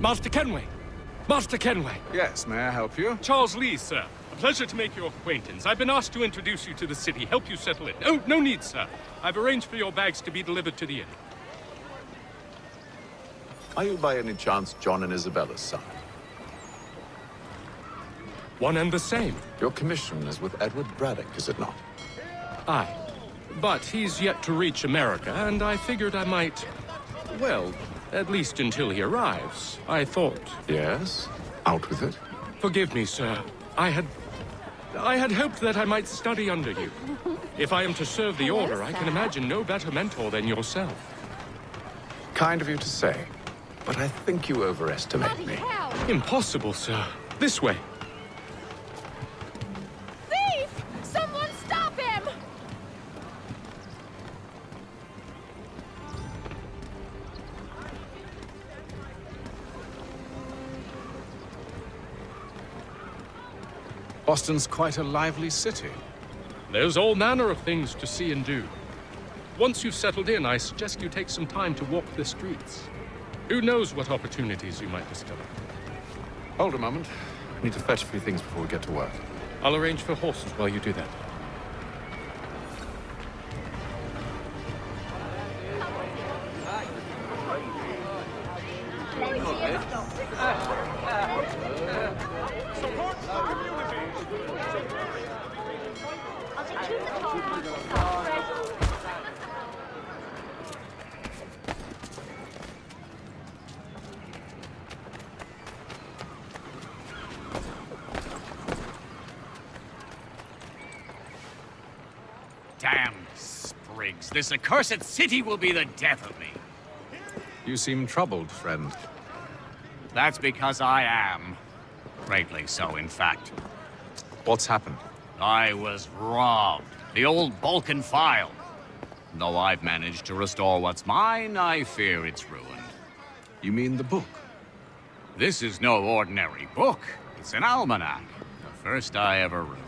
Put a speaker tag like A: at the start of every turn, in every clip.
A: Master Kenway! Master Kenway!
B: Yes, may I help you?
A: Charles Lee, sir. A pleasure to make your acquaintance. I've been asked to introduce you to the city, help you settle in. Oh, no need, sir. I've arranged for your bags to be delivered to the inn.
B: Are you by any chance John and Isabella's son?
A: One and the same.
B: Your commission is with Edward Braddock, is it not?
A: Aye. But he's yet to reach America, and I figured I might... Well, at least until he arrives, I thought.
B: Yes? Out with it.
A: Forgive me, sir. I had hoped that I might study under you. If I am to serve the Order, I can imagine no better mentor than yourself.
B: Kind of you to say, but I think you overestimate me.
A: Impossible, sir. This way.
C: Thief! Someone stop him!
B: Boston's quite a lively city.
A: There's all manner of things to see and do. Once you've settled in, I suggest you take some time to walk the streets. Who knows what opportunities you might discover.
B: Hold a moment. I need to fetch a few things before we get to work.
A: I'll arrange for horses while you do that.
D: Damn sprigs. This accursed city will be the death of me.
B: You seem troubled, friend.
D: That's because I am. Greatly so, in fact.
B: What's happened?
D: I was robbed. The old Balkan file. Though I've managed to restore what's mine, I fear it's ruined.
B: You mean the book?
D: This is no ordinary book. It's an almanac. The first I ever wrote.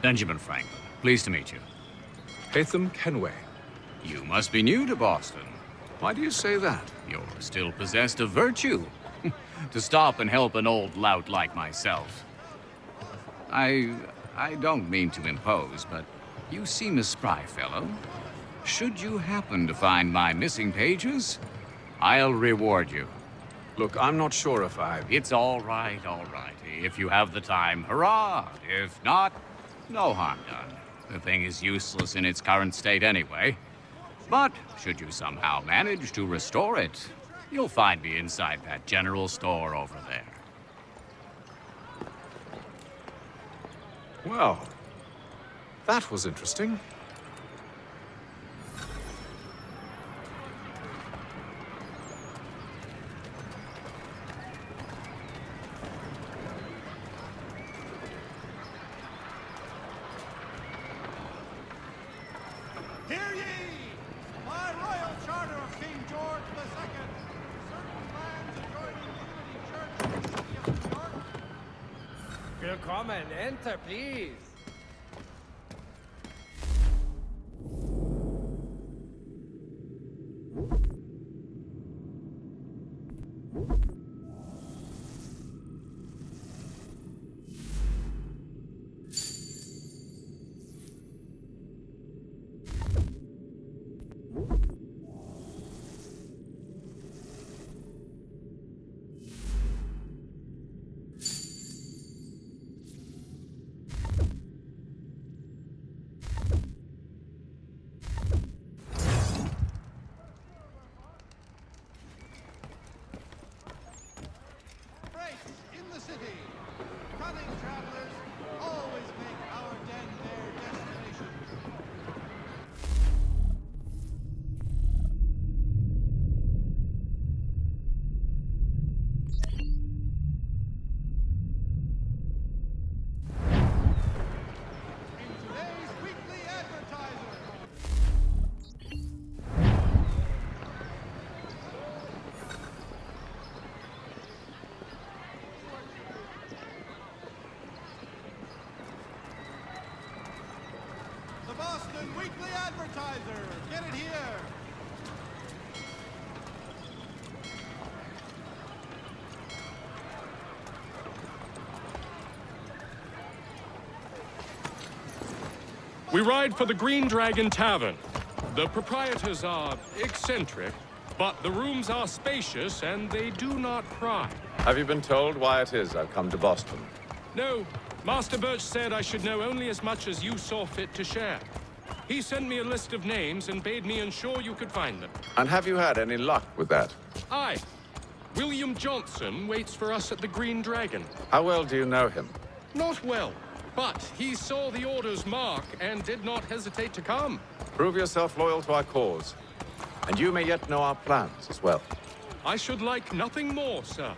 D: Benjamin Franklin. Pleased to meet you.
B: Hatham Kenway.
D: You must be new to Boston.
B: Why do you say that?
D: You're still possessed of virtue. To stop and help an old lout like myself. I don't mean to impose, but you seem a spry fellow. Should you happen to find my missing pages, I'll reward you.
B: Look, I'm not sure if I...
D: It's all right. If you have the time, hurrah! If not, no harm done. The thing is useless in its current state anyway. But should you somehow manage to restore it, you'll find me inside that general store over there.
B: Well, that was interesting.
E: Hear ye! By royal charter of King George II, certain lands adjoining Unity Church in the City of New York.
F: Willkommen, enter, please.
E: Freight in the city. Cunning travelers always make our den their destination. In today's weekly advertiser. The Boston Weekly Advertiser. Get it here.
A: We ride for the Green Dragon Tavern. The proprietors are eccentric, but the rooms are spacious and they do not pry.
B: Have you been told why it is I've come to Boston?
A: No, Master Birch said I should know only as much as you saw fit to share. He sent me a list of names and bade me ensure you could find them.
B: And have you had any luck with that?
A: Aye. William Johnson waits for us at the Green Dragon.
B: How well do you know him?
A: Not well, but he saw the order's mark and did not hesitate to come.
B: Prove yourself loyal to our cause. And you may yet know our plans as well.
A: I should like nothing more, sir.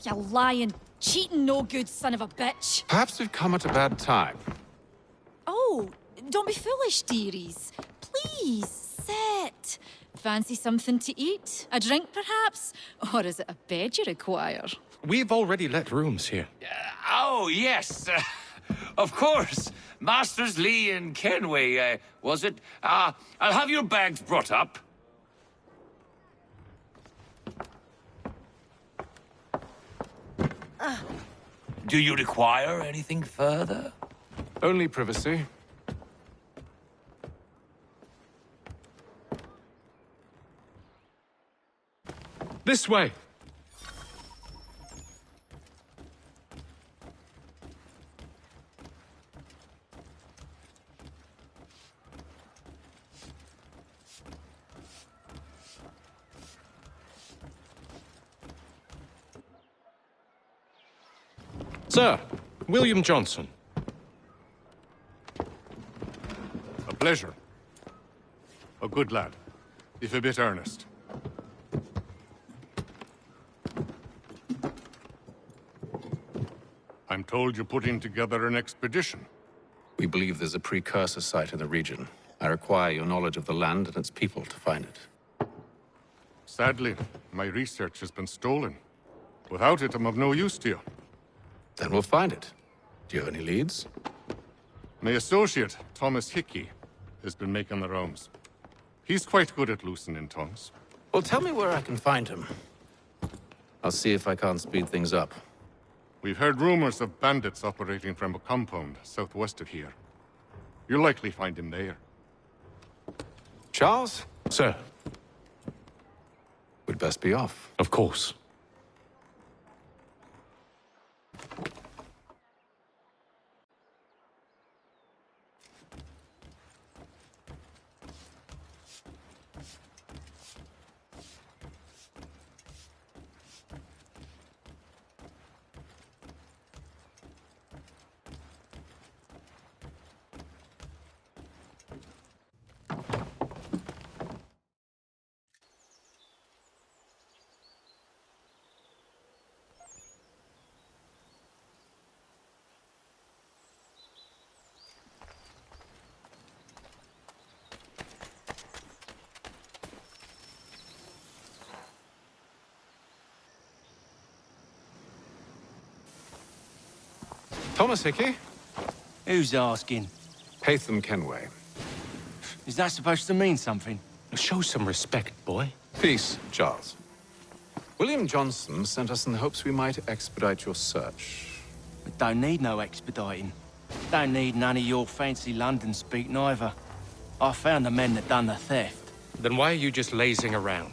C: You lying, cheating, no good son of a bitch.
B: Perhaps we've come at a bad time.
C: Oh, don't be foolish, dearies. Please, sit. Fancy something to eat? A drink, perhaps? Or is it a bed you require?
A: We've already let rooms here.
D: Oh, yes. Of course. Masters Lee and Kenway, was it? I'll have your bags brought up. Do you require anything further?
B: Only privacy.
A: This way. Sir, William Johnson.
G: A pleasure. A good lad, if a bit earnest. I'm told you're putting together an expedition.
B: We believe there's a precursor site in the region. I require your knowledge of the land and its people to find it.
G: Sadly, my research has been stolen. Without it, I'm of no use to you.
B: Then we'll find it. Do you have any leads?
G: My associate, Thomas Hickey, has been making the rounds. He's quite good at loosening tongues.
B: Well, tell me where I can find him. I'll see if I can't speed things up.
G: We've heard rumors of bandits operating from a compound southwest of here. You'll likely find him there.
B: Charles?
A: Sir,
B: We'd best be off.
A: of course.
B: Thomas Hickey?
H: Who's asking?
B: Haytham Kenway.
H: Is that supposed to mean something?
A: Show some respect, boy.
B: Peace, Charles. William Johnson sent us in the hopes we might expedite your search.
H: We don't need no expediting. Don't need none of your fancy London speak neither. I found the men that done the theft.
A: Then why are you just lazing around?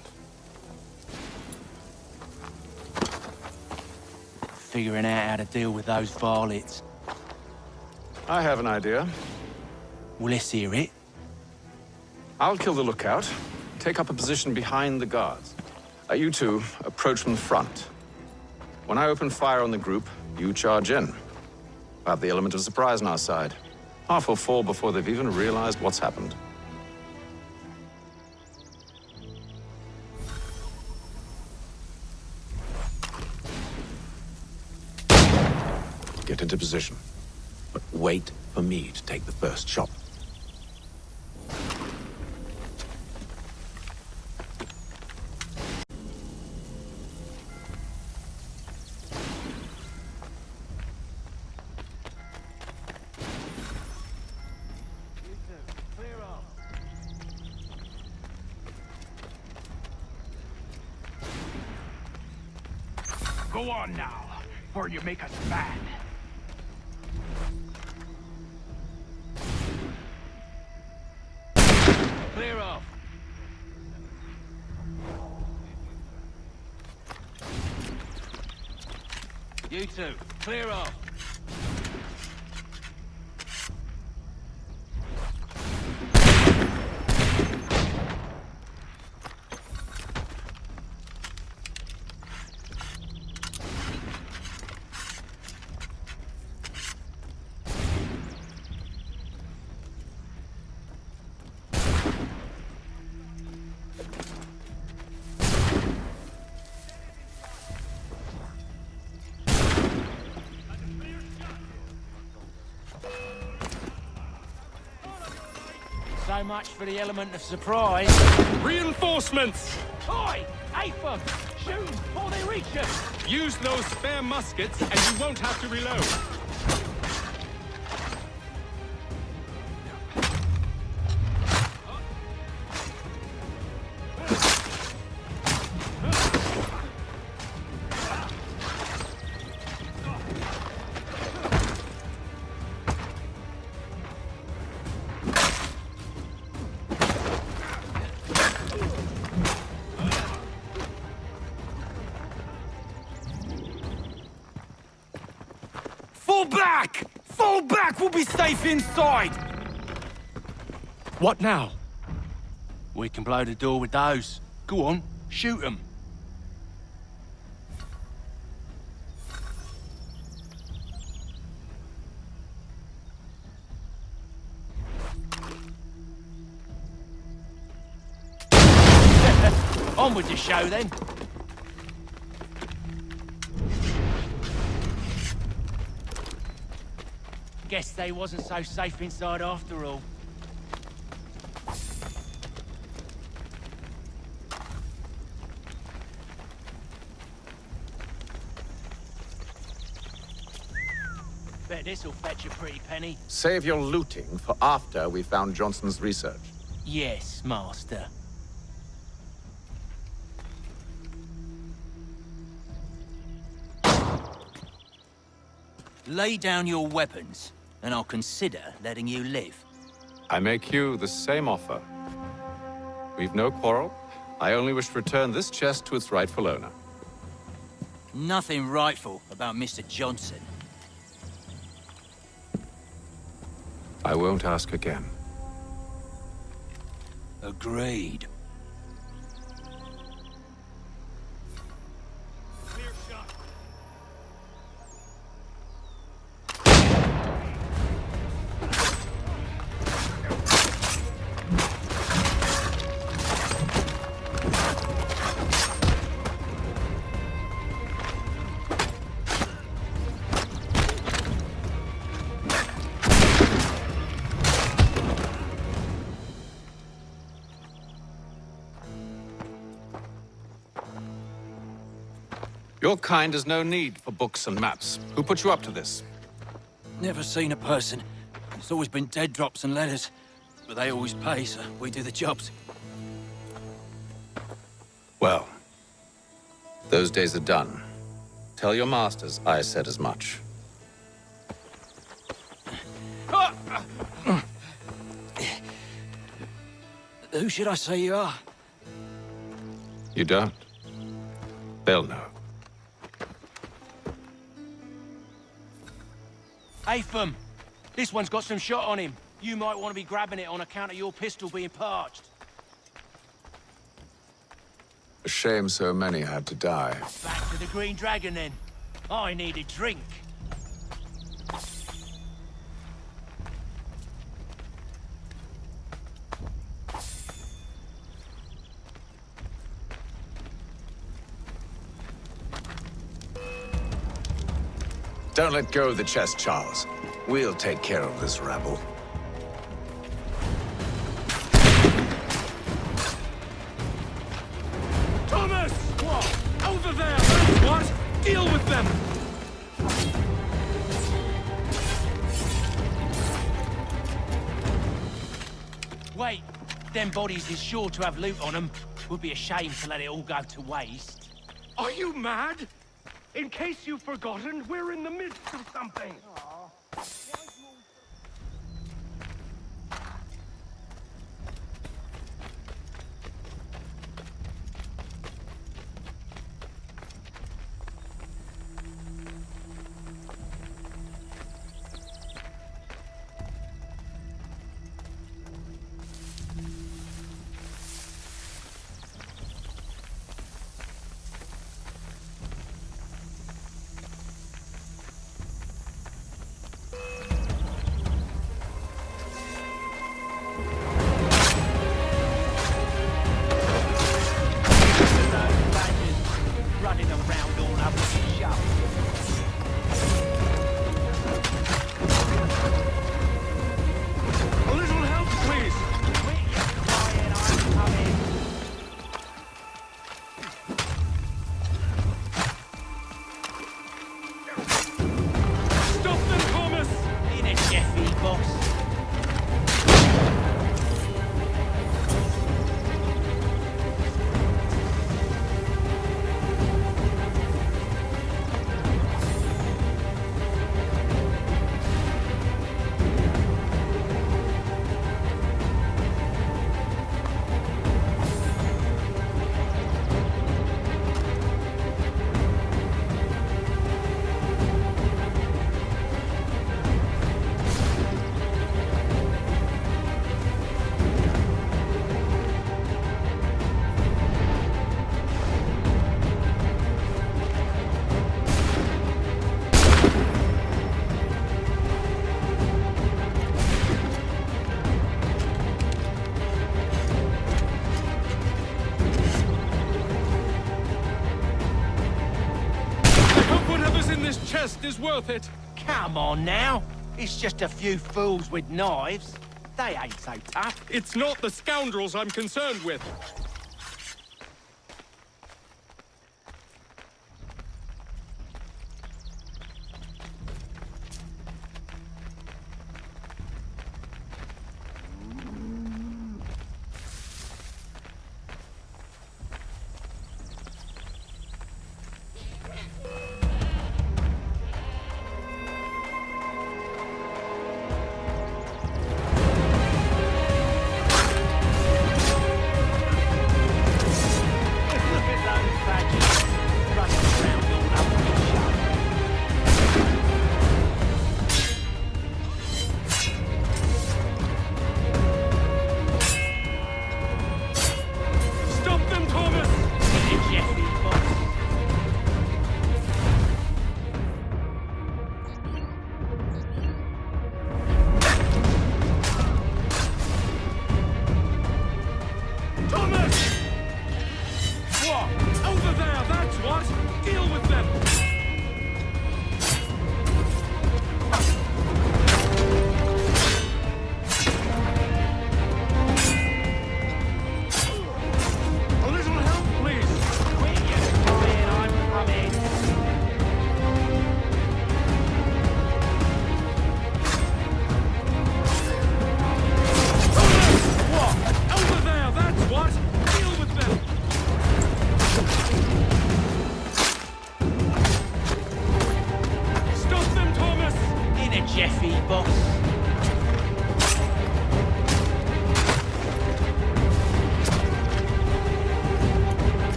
H: Figuring out how to deal with those varlets.
B: I have an idea.
H: Well, let's hear it.
B: I'll kill the lookout. take up a position behind the guards. You two approach from the front. When I open fire on the group, you charge in. I have the element of surprise on our side. Half will fall before they've even realized what's happened. Get into position. But wait for me to take the first shot.
H: Go on now, or you make us mad. Clear off. You two, clear off. So much for the element of surprise.
A: Reinforcements!
H: Oi! Ape them! Shoot before they reach us!
A: Use those spare muskets and you won't have to reload.
H: Fall back! Fall back! We'll be safe inside!
A: What now?
H: We can blow the door with those. Go on, shoot them. On with the show then. Guess they wasn't so safe inside after all. Bet this'll fetch a pretty penny.
B: Save your looting for after we found Johnson's research.
H: Yes, Master. Lay down your weapons, and I'll consider letting you live.
B: I make you the same offer. We've no quarrel. I only wish to return this chest to its rightful owner.
H: Nothing rightful about Mr. Johnson.
B: I won't ask again.
H: Agreed.
B: Your kind has no need for books and maps. Who put you up to this?
H: Never seen a person. It's always been dead drops and letters. But they always pay, so we do the jobs.
B: Well, those days are done. Tell your masters I said as much.
H: Who should I say you are?
B: You don't? They'll know.
H: Apham! This one's got some shot on him. You might want to be grabbing it on account of your pistol being parched.
B: A shame so many had to die.
H: Back to the Green Dragon, then. I need a drink.
B: Don't let go of the chest, Charles. We'll take care of this rabble.
F: Thomas! What? Over there! That's what? Deal with them!
H: Wait, them bodies is sure to have loot on them. Would be a shame to let it all go to waste.
F: Are you mad? In case you've forgotten, we're in the midst of something.
H: Running around all over the shop.
F: A little help, please!
H: Quit your crying, I'm coming.
F: Stop them, Thomas!
H: In a Jeffy, boss.
A: This chest is worth it.
H: Come on now. It's just a few fools with knives. They ain't so tough.
A: It's not the scoundrels I'm concerned with.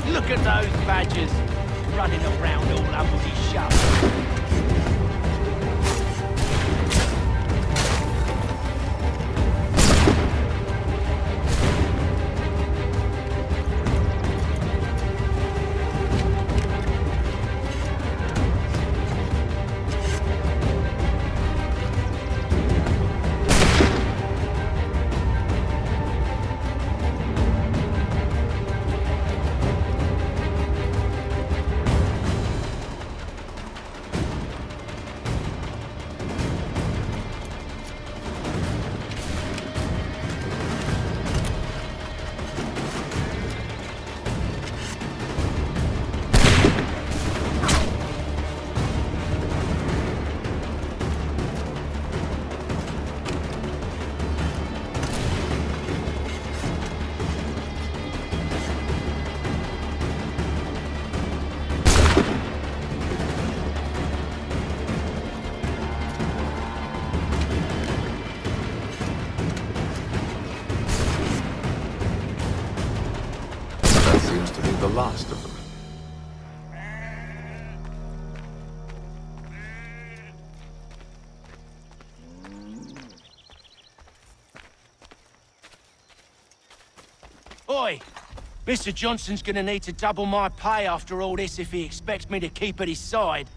H: Look at those badgers running around all over his shop.
B: last of them.
H: Oi! Mr. Johnson's gonna need to double my pay after all this if he expects me to keep at his side.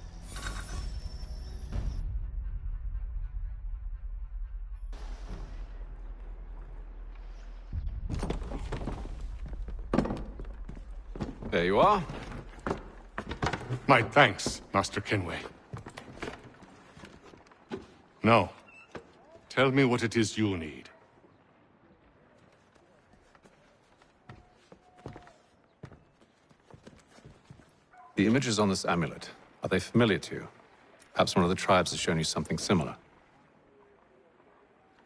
B: There you are.
G: My thanks, Master Kenway. Now, tell me what it is you need.
B: The images on this amulet, are they familiar to you? Perhaps one of the tribes has shown you something similar.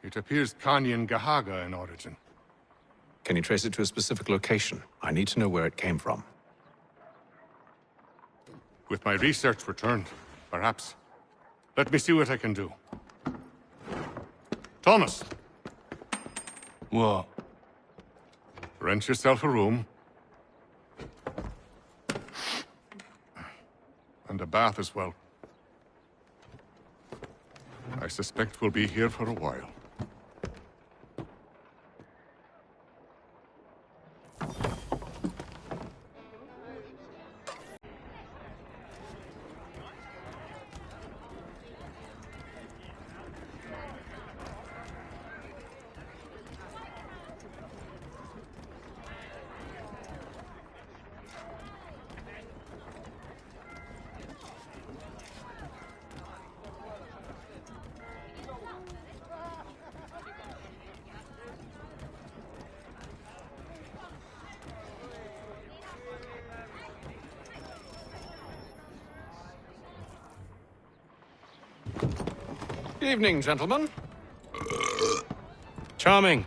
G: It appears Kanyan Gahaga in origin.
B: Can you trace it to a specific location? I need to know where it came from.
G: With my research returned, perhaps. Let me see what I can do. Thomas!
H: What?
G: Rent yourself a room. And a bath as well. I suspect we'll be here for a while.
B: Evening, gentlemen.
A: Charming.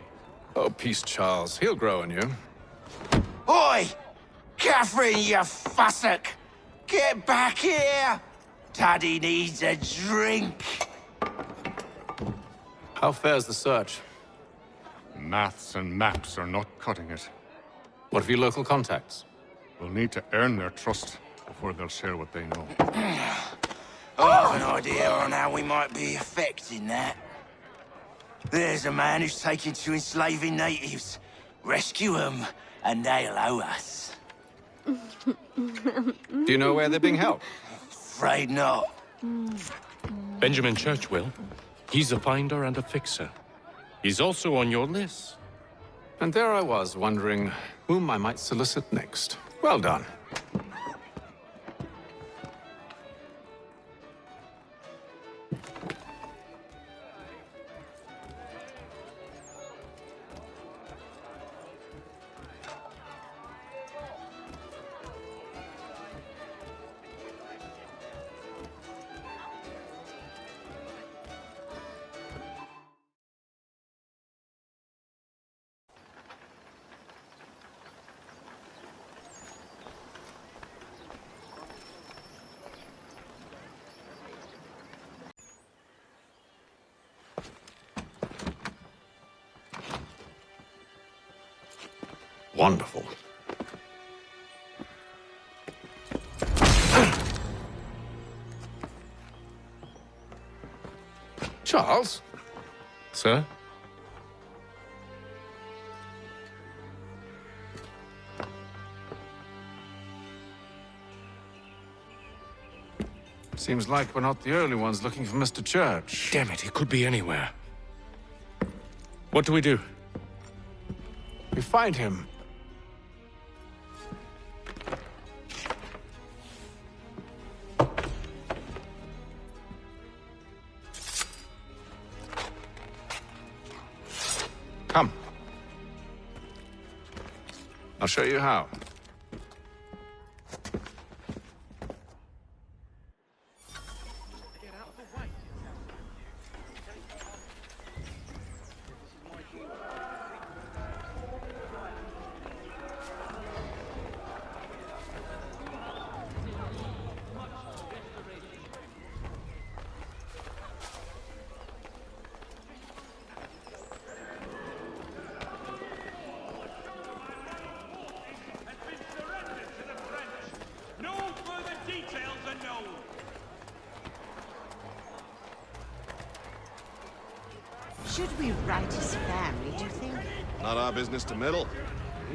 B: Oh, peace, Charles. He'll grow on you.
H: Oi! Catherine, you fussock! Get back here! Daddy needs a drink!
B: How fares the search?
G: Maths and maps are not cutting it.
B: What of your local contacts?
G: We'll need to earn their trust before they'll share what they know.
H: I have an idea on how we might be affecting that. There's a man who's taken to enslaving natives. Rescue them, and they'll owe us.
B: Do you know where they're being held?
H: Afraid not.
A: Benjamin Church will. He's a finder and a fixer. He's also on your list.
B: And there I was, wondering whom I might solicit next. Well done. Wonderful. Charles?
A: Sir?
B: Seems like we're not the only ones looking for Mr. Church.
A: Damn it, he could be anywhere. What do we do?
B: We find him. Come. I'll show you how.
I: Should we write his family, do you think?
J: Not our business to meddle,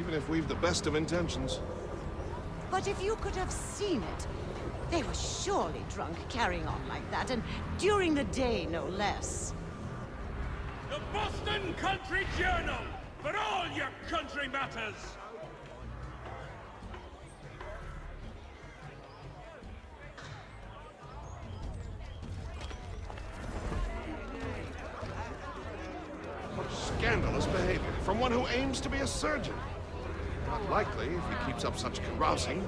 J: even if we've the best of intentions.
I: But if you could have seen it, they were surely drunk carrying on like that, and during the day, no less.
F: The Boston Country Journal, for all your country matters!
J: Scandalous behavior from one who aims to be a surgeon. Not likely if he keeps up such carousing.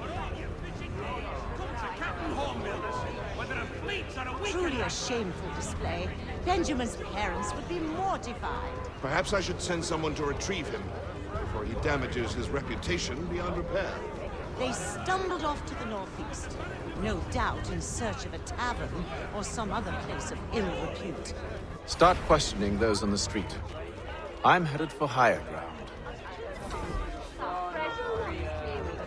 I: Truly a shameful display. Benjamin's parents would be mortified.
J: Perhaps I should send someone to retrieve him before he damages his reputation beyond repair.
I: They stumbled off to the northeast, no doubt in search of a tavern or some other place of ill repute.
B: Start questioning those on the street. I'm headed for higher ground.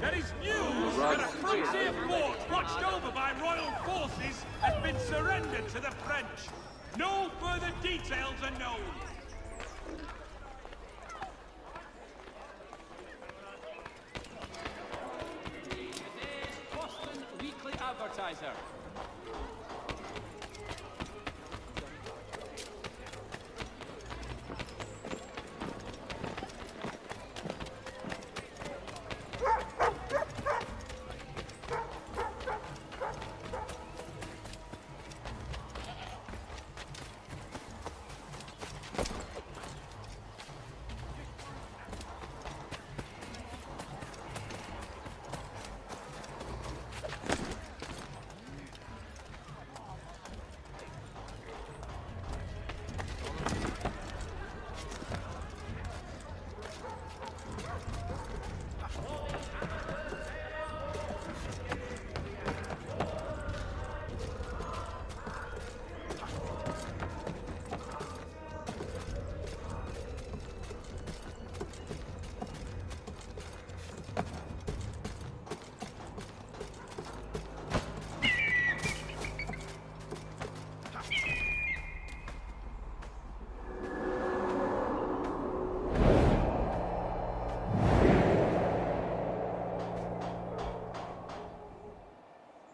F: There is news that a frontier fort watched over by royal forces has been surrendered to the French. No further details are known.
K: Boston Weekly Advertiser.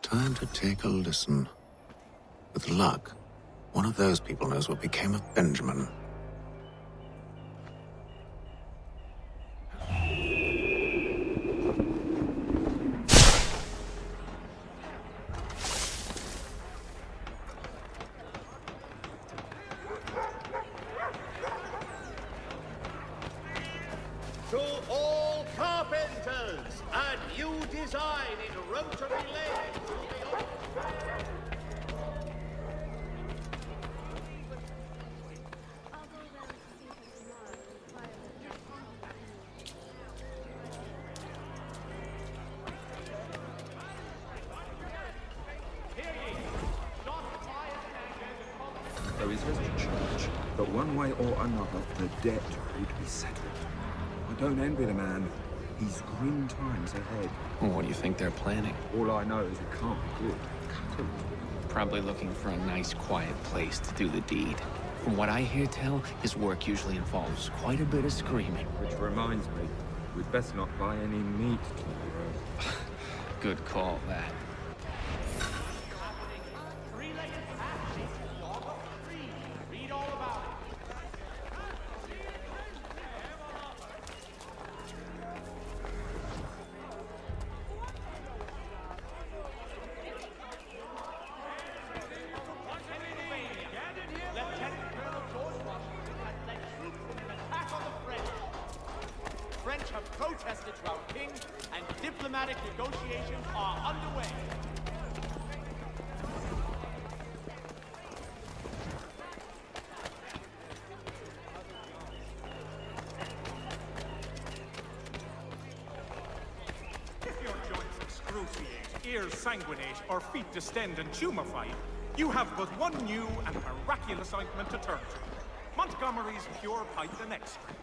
B: Time to take a listen. With luck, one of those people knows what became of Benjamin.
E: To all carpenters, a new design in rotary lathe will be on.
L: There is just a church, but one way or another, the debt would be settled. I don't envy the man. He's grim times ahead.
M: What do you think they're planning?
L: All I know is it can't be good.
M: Probably looking for a nice, quiet place to do the deed. From what I hear tell, his work usually involves quite a bit of screaming.
L: Which reminds me, we'd best not buy any meat tomorrow.
M: Good call, that.
E: Read all about it. French have protested to our king, and diplomatic negotiations are underway.
N: If your joints excruciate, ears sanguinate, or feet distend and tumefy, you have but one new and miraculous ointment to turn to. Montgomery's Pure Python Extract.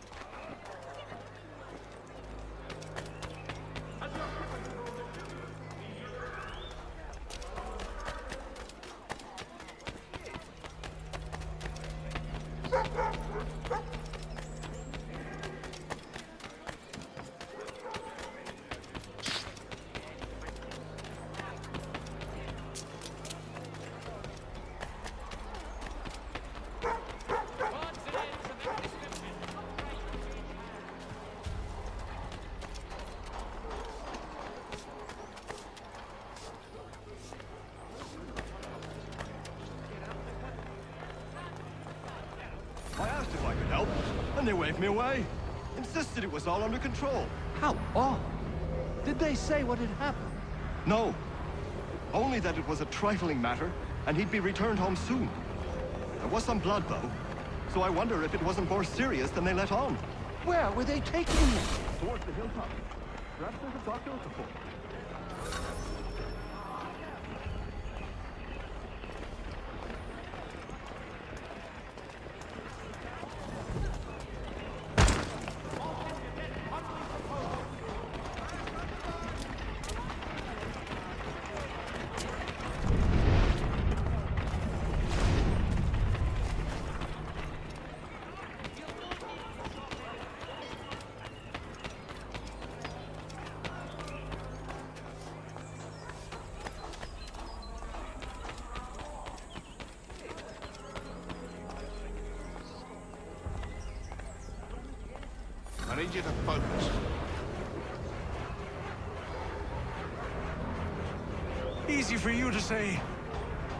O: they waved me away. Insisted it was all under control. How odd. Did they say what had happened? No. Only that it was a trifling matter, and he'd be returned home soon. There was some blood, though. So I wonder if it wasn't more serious than they let on. Where were they taking him? Towards the hilltop. Perhaps there's a doctor at the fort.
J: I need you to focus.
P: Easy for you to say.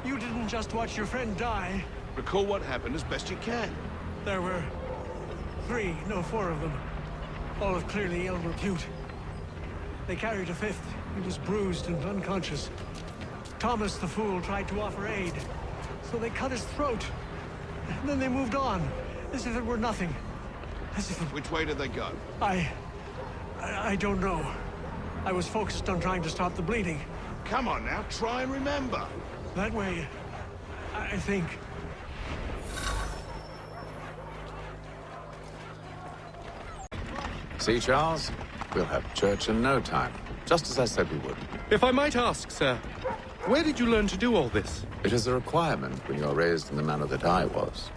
P: You didn't just watch your friend die.
J: Recall what happened as best you can.
P: There were 4 of them. All of clearly ill repute. They carried a 5th. He was bruised and unconscious. Thomas the fool tried to offer aid, so they cut his throat. And then they moved on, as if it were nothing. As if it...
J: Which way did they go?
P: I don't know. I was focused on trying to stop the bleeding.
J: Come on now, try and remember.
P: That way, I think.
B: See, Charles? We'll have church in no time, just as I said we would.
A: If I might ask, sir, where did you learn to do all this?
B: It is a requirement when you are raised in the manner that I was.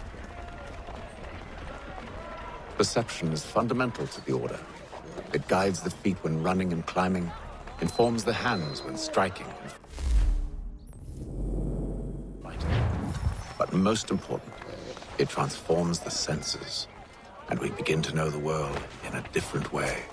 B: Perception is fundamental to the Order. It guides the feet when running and climbing, informs the hands when striking and fighting. But most important, it transforms the senses, and we begin to know the world in a different way.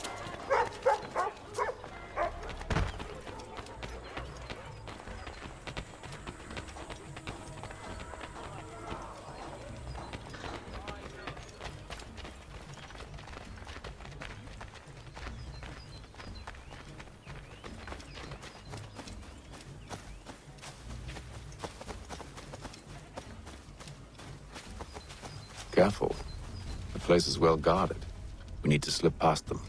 B: Careful. The place is well guarded. We need to slip past them.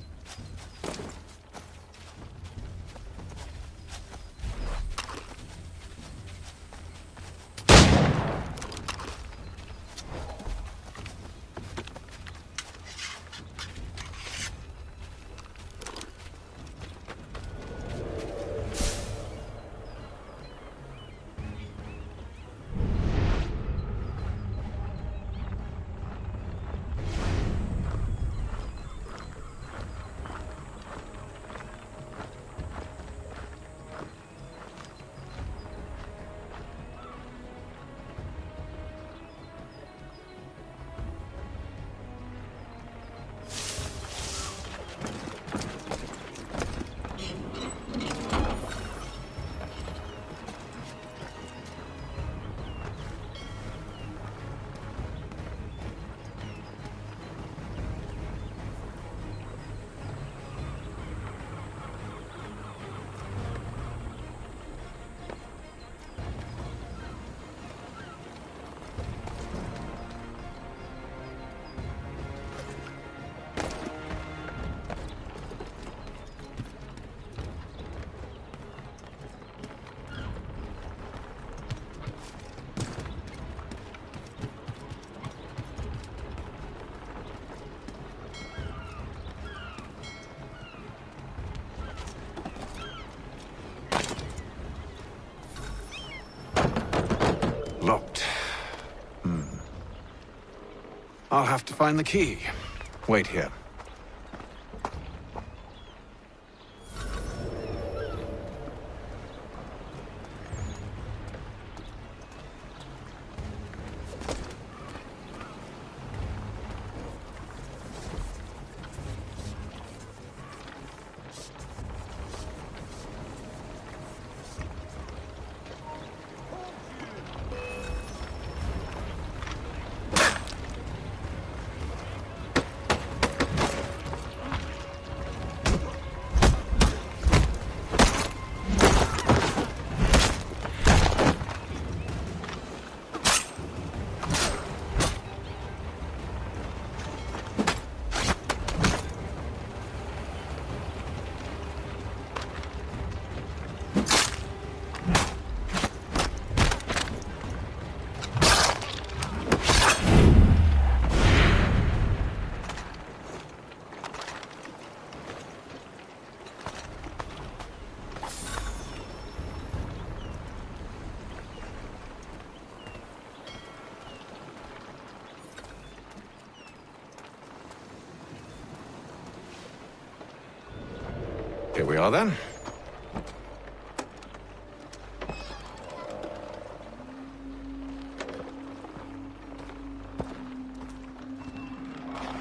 B: Locked. I'll have to find the key. Wait here. Here we are then.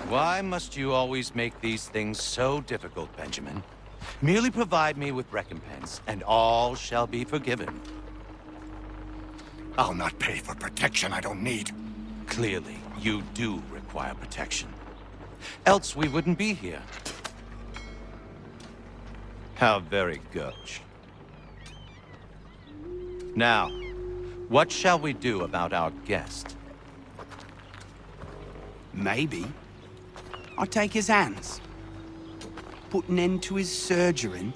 Q: Why must you always make these things so difficult, Benjamin? Merely provide me with recompense, and all shall be forgiven.
J: I'll not pay for protection I don't need.
Q: Clearly, you do require protection. Else we wouldn't be here. How very gauche. Now, what shall we do about our guest?
R: Maybe I'll take his hands. Put an end to his surgering.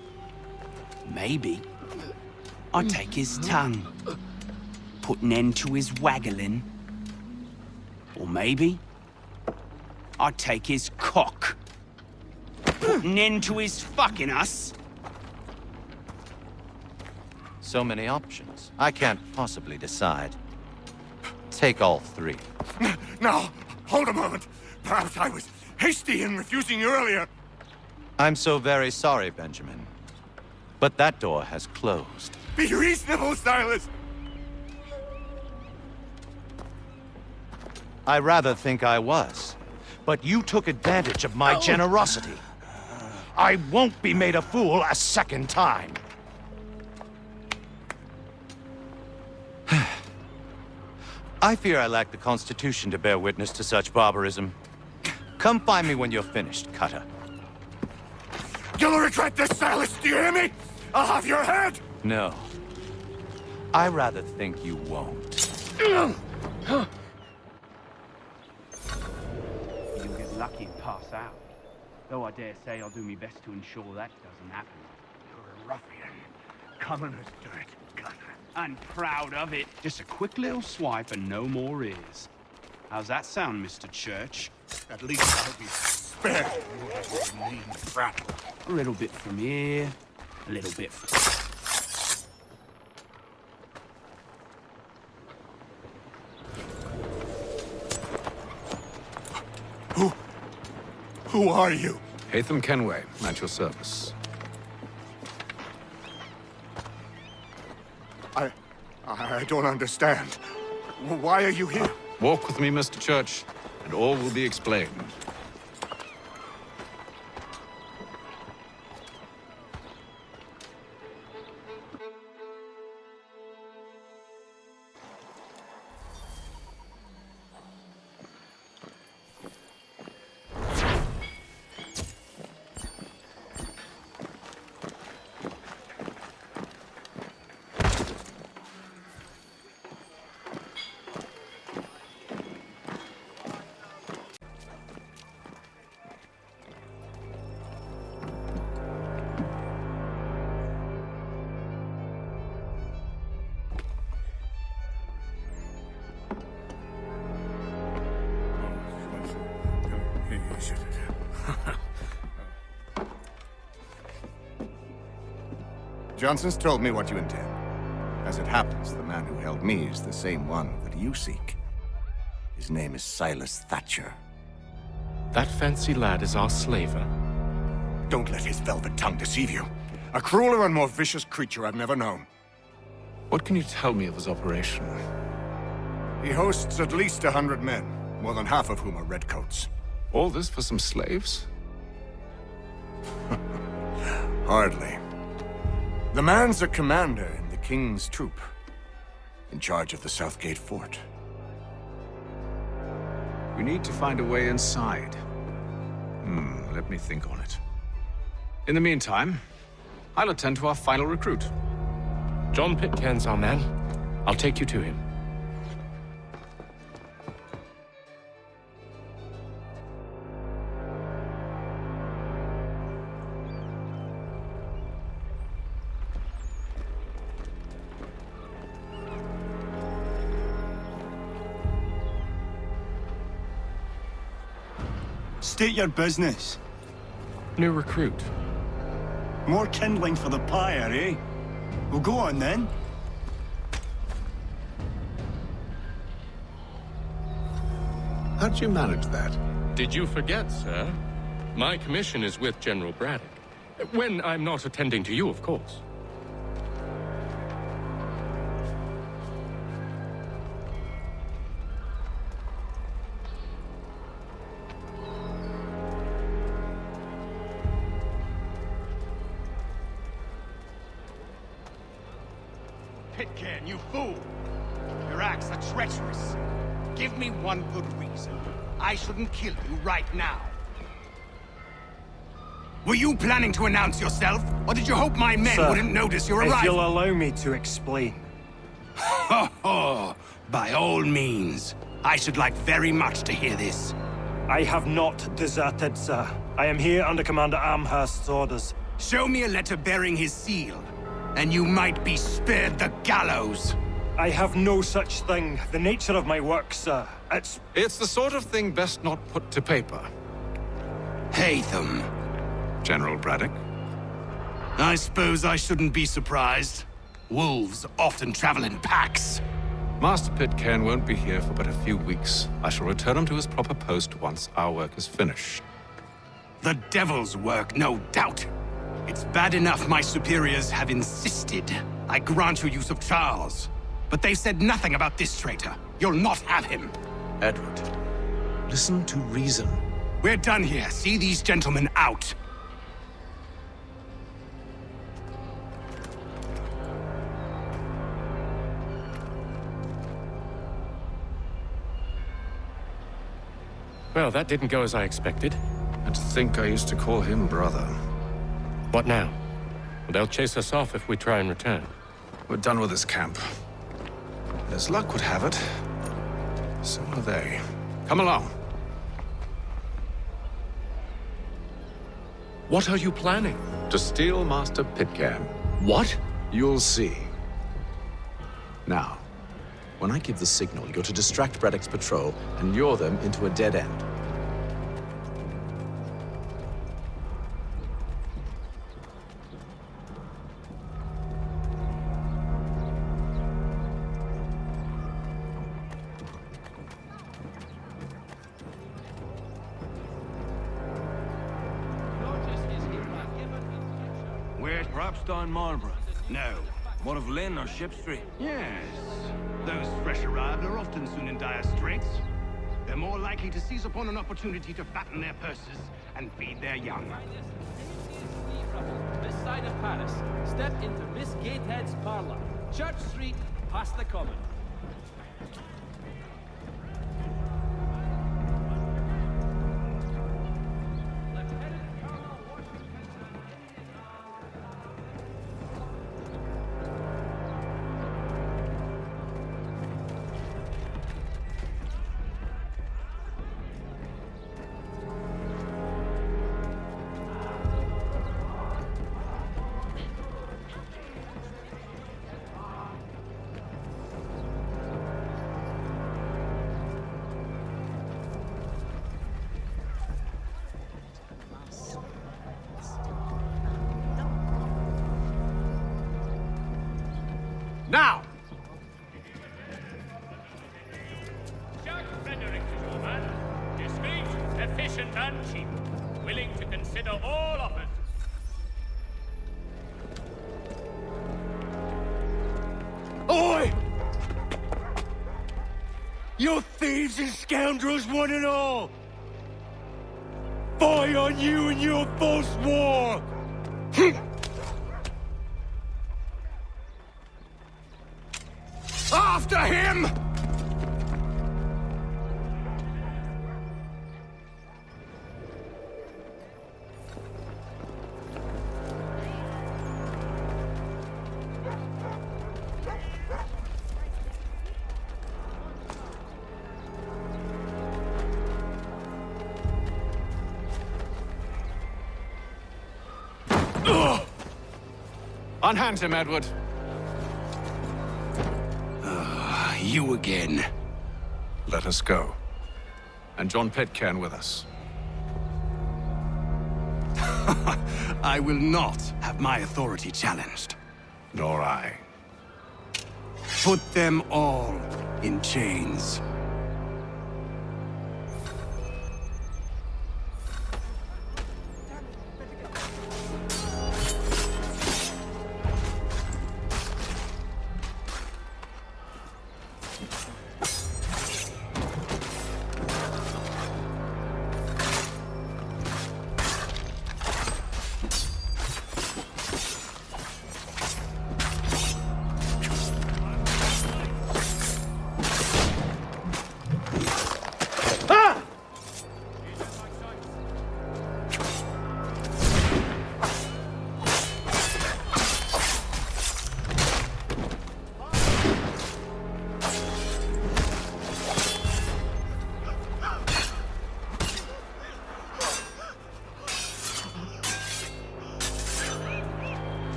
R: Maybe I'll take his tongue. Put an end to his waggling. Or maybe I'll take his cock. Put an end to his fucking us.
Q: So many options. I can't possibly decide. Take all three.
J: Now, hold a moment. Perhaps I was hasty in refusing you earlier.
Q: I'm so very sorry, Benjamin. But that door has closed.
J: Be reasonable, Silas!
Q: I rather think I was. But you took advantage of my generosity. I won't be made a fool a second time. I fear I lack the constitution to bear witness to such barbarism. Come find me when you're finished, Cutter.
J: You'll regret this, Silas, do you hear me? I'll have your head!
Q: No. I rather think you won't.
K: You'll get lucky and pass out. Though I dare say I'll do my best to ensure that doesn't happen. You're a ruffian. Common as dirt, Cutter. And proud of it. Just a quick little swipe and no more is. How's that sound, Mr. Church?
J: At least I'll be spared. You mean brat.
K: A little bit from here, a little bit from...
J: Who are you?
B: Hatham Kenway, at your service.
J: I don't understand. Why are you here?
B: Walk with me, Mr. Church, and all will be explained.
J: Johnson's told me what you intend. As it happens, the man who held me is the same one that you seek. His name is Silas Thatcher.
A: That fancy lad is our slaver.
J: Don't let his velvet tongue deceive you. A crueler and more vicious creature I've never known.
B: What can you tell me of his operation?
J: He hosts at least 100 men, more than half of whom are redcoats.
B: All this for some slaves?
J: Hardly. The man's a commander in the King's troop, in charge of the Southgate Fort.
B: We need to find a way inside. Let me think on it. In the meantime, I'll attend to our final recruit.
A: John Pitcairn's our man. I'll take you to him.
S: State your business.
A: New recruit.
S: More kindling for the pyre, eh? Well, go on then.
B: How'd you manage that?
A: Did you forget, sir? My commission is with General Braddock. When I'm not attending to you, of course.
R: Pitcairn, you fool! Your acts are treacherous. Give me one good reason I shouldn't kill you right now. Were you planning to announce yourself, or did you hope my men
T: Sir,
R: wouldn't notice your arrival?
T: if you'll allow me to explain.
R: Ho ho! By all means. I should like very much to hear this.
T: I have not deserted, sir. I am here under Commander Amherst's orders.
R: Show me a letter bearing his seal, and you might be spared the gallows.
T: I have no such thing. The nature of my work, sir,
B: It's the sort of thing best not put to paper.
R: Hatham.
B: General Braddock?
R: I suppose I shouldn't be surprised. Wolves often travel in packs.
B: Master Pitcairn won't be here for but a few weeks. I shall return him to his proper post once our work is finished.
R: The devil's work, no doubt. It's bad enough my superiors have insisted I grant you use of Charles. But they've said nothing about this traitor. You'll not have him.
B: Edward, listen to reason.
R: We're done here. See these gentlemen out.
A: Well, that didn't go as I expected.
B: And to think I used to call him brother.
A: What now? They'll chase us off if we try and return.
B: We're done with this camp. As luck would have it, so are they. Come along.
A: What are you planning?
B: To steal Master Pitcairn.
A: What?
B: You'll see. Now, when I give the signal, you're to distract Braddock's patrol and lure them into a dead end.
K: Where's Rapstein Marlborough?
R: No.
K: What of Lynn or Ship Street?
R: Yes. Those fresh arrived are often soon in dire straits. They're more likely to seize upon an opportunity to fatten their purses and feed their young.
U: This side of Paris, step into Miss Gatehead's parlor. Church Street, past the Common.
R: Now!
V: Jack Frederick is your man. Discreet, efficient, and cheap. Willing to consider all offers.
R: Oi! You thieves and scoundrels, one and all! Fie on you and your false war! After him!
B: Unhand him, Edward.
R: You again.
B: Let us go. And John Pitcairn with us.
R: I will not have my authority challenged.
B: Nor I.
R: Put them all in chains.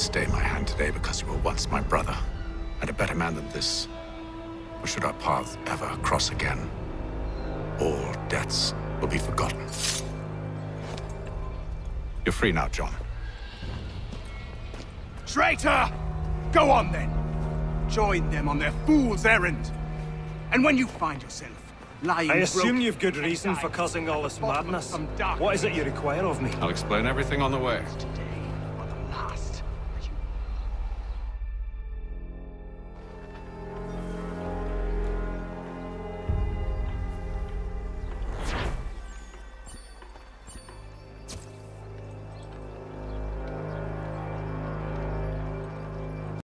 B: stay my hand today because you were once my brother, and a better man than this. Or should our paths ever cross again, all debts will be forgotten. You're free now, John.
R: Traitor! Go on then. Join them on their fool's errand. And when you find yourself lying
T: I assume
R: broken
T: you've good reason for causing all this madness. What is it you require of me?
B: I'll explain everything on the way.